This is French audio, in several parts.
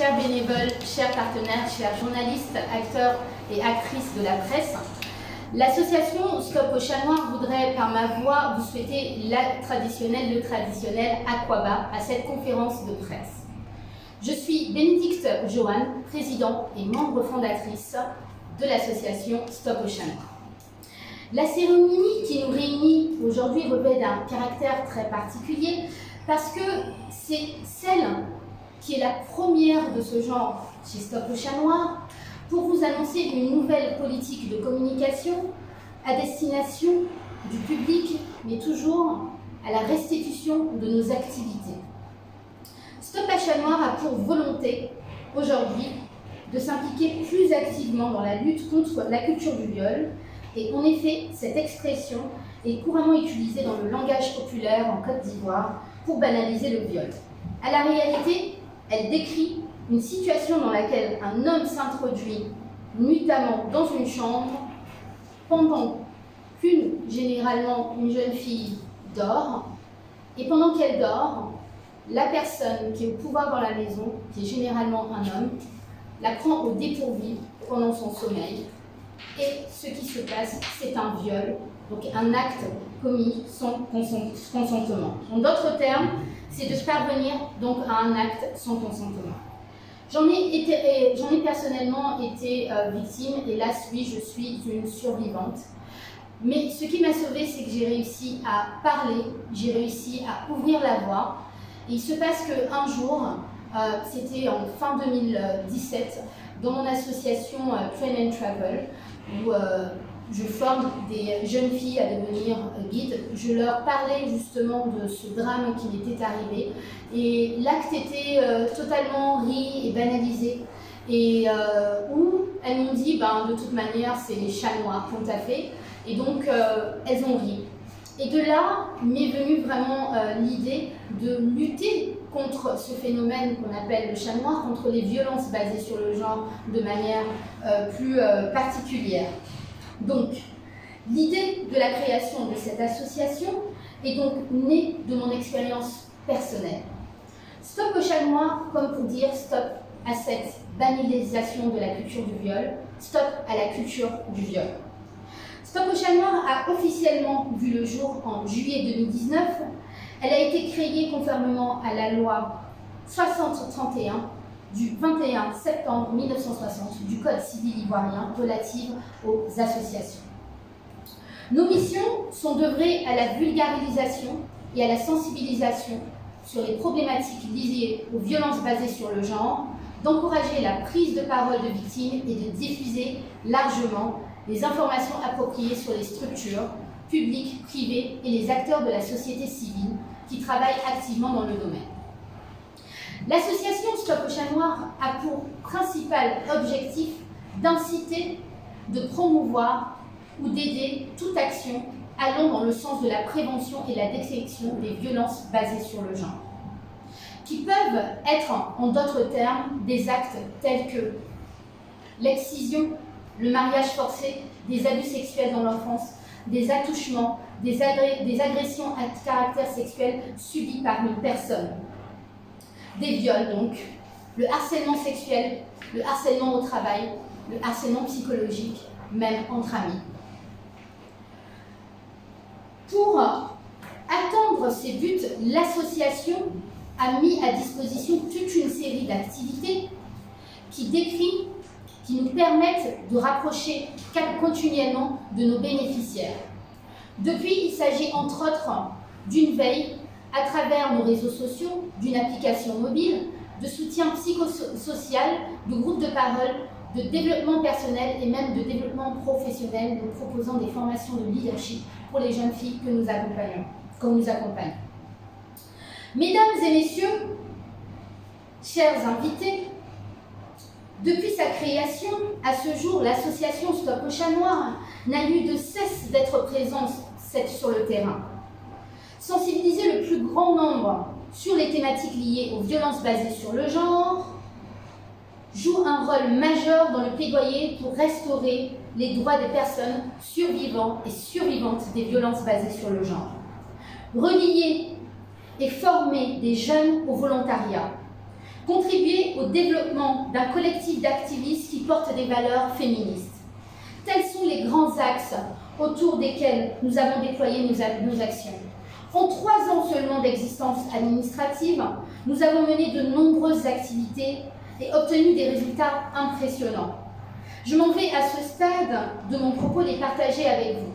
chers bénévoles, chers partenaires, chers journalistes, acteurs et actrices de la presse, l'association Stop au Chat Noir voudrait, par ma voix, vous souhaiter le traditionnel Aquaba à cette conférence de presse. Je suis Bénédicte Joanne, présidente et membre fondatrice de l'association Stop au Chat Noir. La cérémonie qui nous réunit aujourd'hui revêt d'un caractère très particulier parce que c'est celle qui est la première de ce genre chez Stop au Chat Noir pour vous annoncer une nouvelle politique de communication à destination du public, mais toujours à la restitution de nos activités. Stop au Chat Noir a pour volonté aujourd'hui de s'impliquer plus activement dans la lutte contre la culture du viol. Et en effet, cette expression est couramment utilisée dans le langage populaire en Côte d'Ivoire pour banaliser le viol. À la réalité, elle décrit une situation dans laquelle un homme s'introduit nuitamment dans une chambre pendant généralement une jeune fille dort, et pendant qu'elle dort, la personne qui est au pouvoir dans la maison, qui est généralement un homme, la prend au dépourvu pendant son sommeil. Et ce qui se passe, c'est un viol, donc un acte commis sans consentement. En d'autres termes, c'est de parvenir donc à un acte sans consentement. J'en ai personnellement été victime, hélas oui, je suis une survivante. Mais ce qui m'a sauvée, c'est que j'ai réussi à parler, j'ai réussi à ouvrir la voie. Et il se passe qu'un jour, c'était en fin 2017, dans mon association Train and Travel, où je forme des jeunes filles à devenir guides, je leur parlais justement de ce drame qui m'était arrivé. Et l'acte était totalement ri et banalisé. Et où elles m'ont dit, de toute manière, c'est les chats noirs qu'on t'a fait. Et donc, elles ont ri. Et de là m'est venue vraiment l'idée de lutter contre ce phénomène qu'on appelle le chat noir, contre les violences basées sur le genre de manière plus particulière. Donc, l'idée de la création de cette association est donc née de mon expérience personnelle. Stop au chat noir, comme pour dire stop à cette banalisation de la culture du viol, stop à la culture du viol. Stop au Chat Noir a officiellement vu le jour en juillet 2019. Elle a été créée conformément à la loi 6031 du 21 septembre 1960 du Code civil ivoirien relative aux associations. Nos missions sont d'œuvrer à la vulgarisation et à la sensibilisation sur les problématiques liées aux violences basées sur le genre, d'encourager la prise de parole de victimes et de diffuser largement les informations appropriées sur les structures, publiques, privées et les acteurs de la société civile qui travaillent activement dans le domaine. L'association Stop au Chat Noir a pour principal objectif d'inciter, de promouvoir ou d'aider toute action allant dans le sens de la prévention et la détection des violences basées sur le genre, qui peuvent être, en d'autres termes, des actes tels que l'excision, le mariage forcé, des abus sexuels dans l'enfance, des attouchements, des agressions à caractère sexuel subies par une personne, des viols donc, le harcèlement sexuel, le harcèlement au travail, le harcèlement psychologique, même entre amis. Pour atteindre ces buts, l'association a mis à disposition toute une série d'activités qui nous permettent de rapprocher continuellement de nos bénéficiaires. Depuis, il s'agit entre autres d'une veille à travers nos réseaux sociaux, d'une application mobile, de soutien psychosocial, de groupes de parole, de développement personnel et même de développement professionnel, nous proposant des formations de leadership pour les jeunes filles que nous accompagnons. Mesdames et messieurs, chers invités, depuis sa création, à ce jour, l'association Stop au Chat Noir n'a eu de cesse d'être présente sur le terrain. Sensibiliser le plus grand nombre sur les thématiques liées aux violences basées sur le genre joue un rôle majeur dans le plaidoyer pour restaurer les droits des personnes survivantes et survivantes des violences basées sur le genre. Relier et former des jeunes au volontariat, Contribuer au développement d'un collectif d'activistes qui portent des valeurs féministes. Tels sont les grands axes autour desquels nous avons déployé nos actions. En 3 ans seulement d'existence administrative, nous avons mené de nombreuses activités et obtenu des résultats impressionnants. Je m'en vais à ce stade de mon propos les partager avec vous.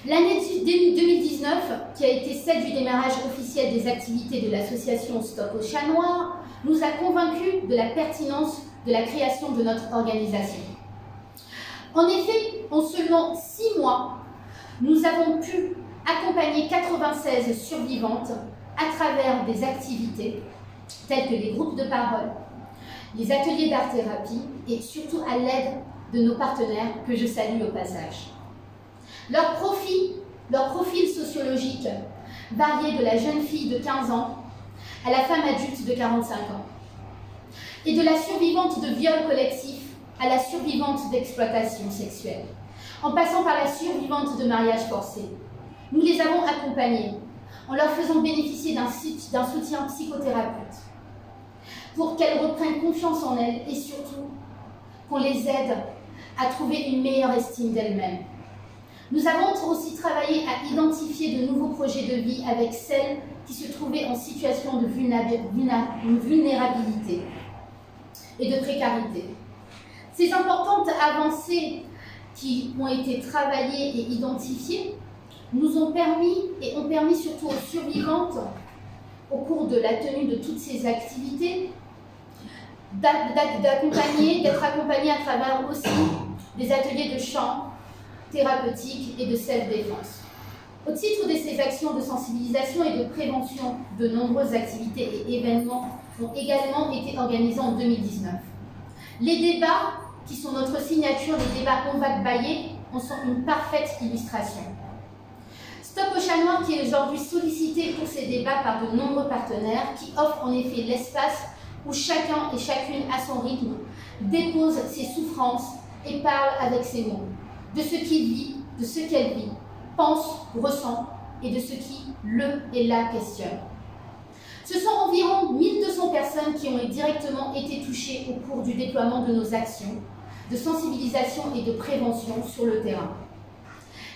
L'année 2019, qui a été celle du démarrage officiel des activités de l'association Stop au Chat Noir, nous a convaincus de la pertinence de la création de notre organisation. En effet, en seulement 6 mois, nous avons pu accompagner 96 survivantes à travers des activités telles que les groupes de parole, les ateliers d'art-thérapie et surtout à l'aide de nos partenaires que je salue au passage. Leur profil sociologique variait de la jeune fille de 15 ans à la femme adulte de 45 ans et de la survivante de viol collectif à la survivante d'exploitation sexuelle, en passant par la survivante de mariage forcé. Nous les avons accompagnées en leur faisant bénéficier d'un soutien psychothérapeute pour qu'elles reprennent confiance en elles et surtout qu'on les aide à trouver une meilleure estime d'elles-mêmes. Nous avons aussi travaillé à identifier de nouveaux projets de vie avec celles qui se trouvaient en situation de vulnérabilité et de précarité. Ces importantes avancées qui ont été travaillées et identifiées nous ont permis et ont permis surtout aux survivantes, au cours de la tenue de toutes ces activités, d'être accompagnées à travers aussi des ateliers de chant thérapeutique et de self-défense. Au titre de ces actions de sensibilisation et de prévention, de nombreuses activités et événements ont également été organisés en 2019. Les débats, qui sont notre signature, les débats Convac Baillé, en sont une parfaite illustration. Stop au Chat Noir, qui est aujourd'hui sollicité pour ces débats par de nombreux partenaires, qui offrent en effet l'espace où chacun et chacune, à son rythme, dépose ses souffrances et parle avec ses mots, de ce qu'il vit, de ce qu'elle vit, pense, ressent et de ce qui le et la questionne. Ce sont environ 1200 personnes qui ont directement été touchées au cours du déploiement de nos actions de sensibilisation et de prévention sur le terrain.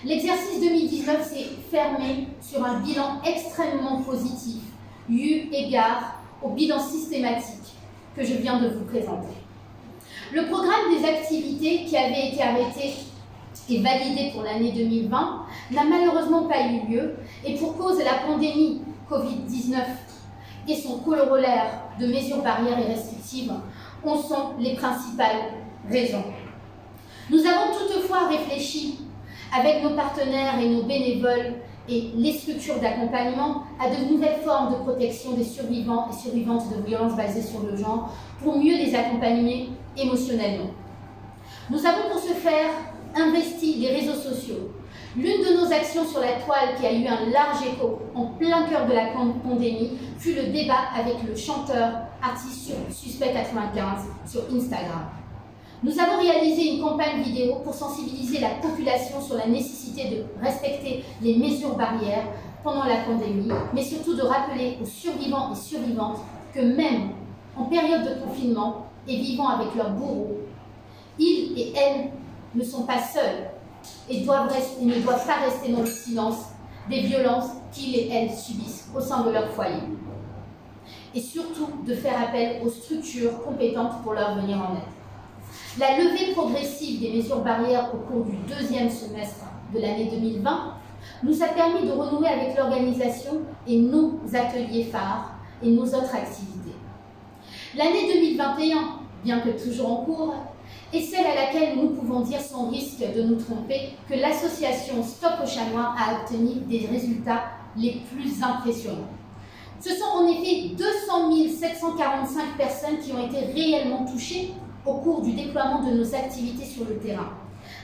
L'exercice 2019 s'est fermé sur un bilan extrêmement positif, eu égard au bilan systématique que je viens de vous présenter. Le programme des activités qui avait été arrêté et validé pour l'année 2020 n'a malheureusement pas eu lieu et pour cause de la pandémie Covid-19 et son corollaire de mesures barrières et restrictives en sont les principales raisons. Nous avons toutefois réfléchi avec nos partenaires et nos bénévoles et les structures d'accompagnement à de nouvelles formes de protection des survivants et survivantes de violences basées sur le genre pour mieux les accompagner émotionnellement. Nous avons pour ce faire investi les réseaux sociaux. L'une de nos actions sur la toile qui a eu un large écho en plein cœur de la pandémie fut le débat avec le chanteur artiste Suspect 95 sur Instagram. Nous avons réalisé une campagne vidéo pour sensibiliser la population sur la nécessité de respecter les mesures barrières pendant la pandémie, mais surtout de rappeler aux survivants et survivantes que même en période de confinement et vivant avec leurs bourreaux, ils et elles ne sont pas seuls et ne doivent pas rester dans le silence des violences qu'ils et elles subissent au sein de leur foyer. Et surtout de faire appel aux structures compétentes pour leur venir en aide. La levée progressive des mesures barrières au cours du deuxième semestre de l'année 2020 nous a permis de renouer avec l'organisation et nos ateliers phares et nos autres activités. L'année 2021, bien que toujours en cours, est celle à laquelle nous pouvons dire sans risque de nous tromper que l'association Stop au Chat Noir a obtenu des résultats les plus impressionnants. Ce sont en effet 200 745 personnes qui ont été réellement touchées au cours du déploiement de nos activités sur le terrain.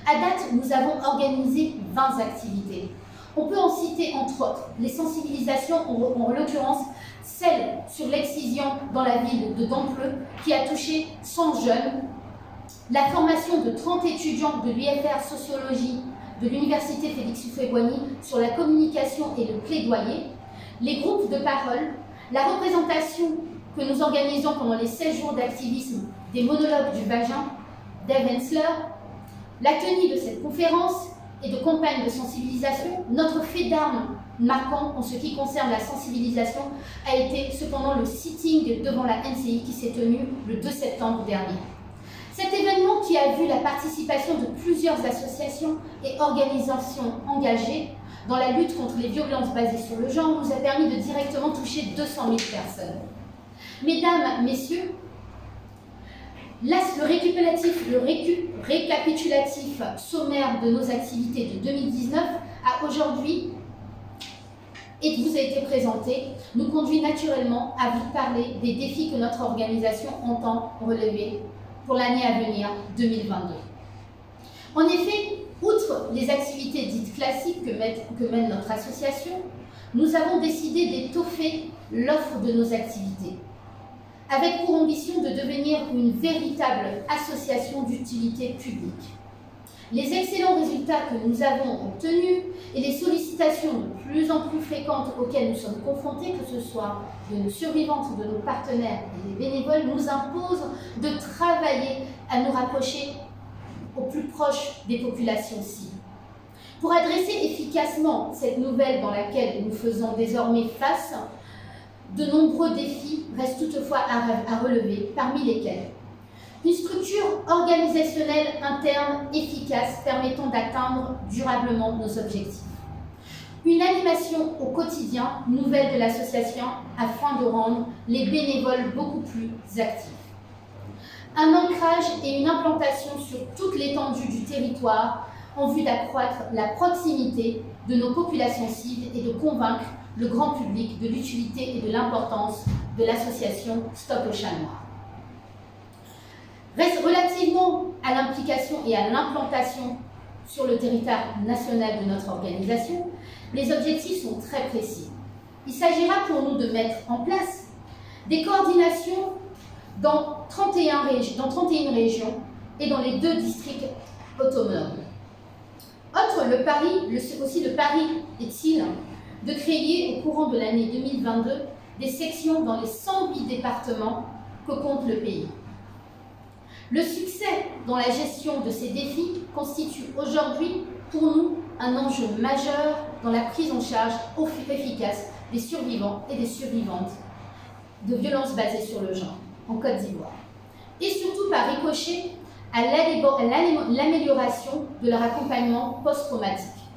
À date, nous avons organisé 20 activités. On peut en citer entre autres les sensibilisations, en l'occurrence celle sur l'excision dans la ville de Dampleux qui a touché 100 jeunes, la formation de 30 étudiants de l'UFR Sociologie de l'Université Félix Houphouët-Boigny sur la communication et le plaidoyer, les groupes de parole, la représentation que nous organisons pendant les 16 jours d'activisme des monologues du vagin d'Eve Ensler, la tenue de cette conférence et de campagne de sensibilisation, notre fait d'armes marquant en ce qui concerne la sensibilisation a été cependant le sitting devant la NCI qui s'est tenu le 2 septembre dernier. Cet événement qui a vu la participation de plusieurs associations et organisations engagées dans la lutte contre les violences basées sur le genre nous a permis de directement toucher 200 000 personnes. Mesdames, Messieurs, le récapitulatif sommaire de nos activités de 2019 a aujourd'hui et vous a été présenté, nous conduit naturellement à vous parler des défis que notre organisation entend relever pour l'année à venir, 2022. En effet, outre les activités dites classiques que mène notre association, nous avons décidé d'étoffer l'offre de nos activités, avec pour ambition de devenir une véritable association d'utilité publique. Les excellents résultats que nous avons obtenus et les sollicitations de plus en plus fréquentes auxquelles nous sommes confrontés, que ce soit de nos survivantes, de nos partenaires et des bénévoles, nous imposent de travailler à nous rapprocher au plus proche des populations cibles. Pour adresser efficacement cette nouvelle dans laquelle nous faisons désormais face, de nombreux défis restent toutefois à relever, parmi lesquels une structure organisationnelle interne efficace permettant d'atteindre durablement nos objectifs. Une animation au quotidien nouvelle de l'association afin de rendre les bénévoles beaucoup plus actifs. Un ancrage et une implantation sur toute l'étendue du territoire en vue d'accroître la proximité de nos populations cibles et de convaincre le grand public de l'utilité et de l'importance de l'association Stop au chat noir. Relativement à l'implication et à l'implantation sur le territoire national de notre organisation, les objectifs sont très précis. Il s'agira pour nous de mettre en place des coordinations dans 31 régions et dans les 2 districts autonomes. Aussi le pari est-il de créer au courant de l'année 2022 des sections dans les 108 départements que compte le pays. Le succès dans la gestion de ces défis constitue aujourd'hui pour nous un enjeu majeur dans la prise en charge efficace des survivants et des survivantes de violences basées sur le genre en Côte d'Ivoire, et surtout par ricochet à l'amélioration de leur accompagnement post-traumatique.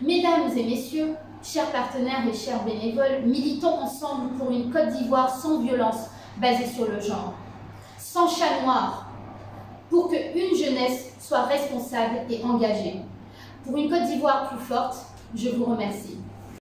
Mesdames et messieurs, chers partenaires et chers bénévoles, militons ensemble pour une Côte d'Ivoire sans violence basée sur le genre, sans chat noir, pour qu'une jeunesse soit responsable et engagée. Pour une Côte d'Ivoire plus forte, je vous remercie.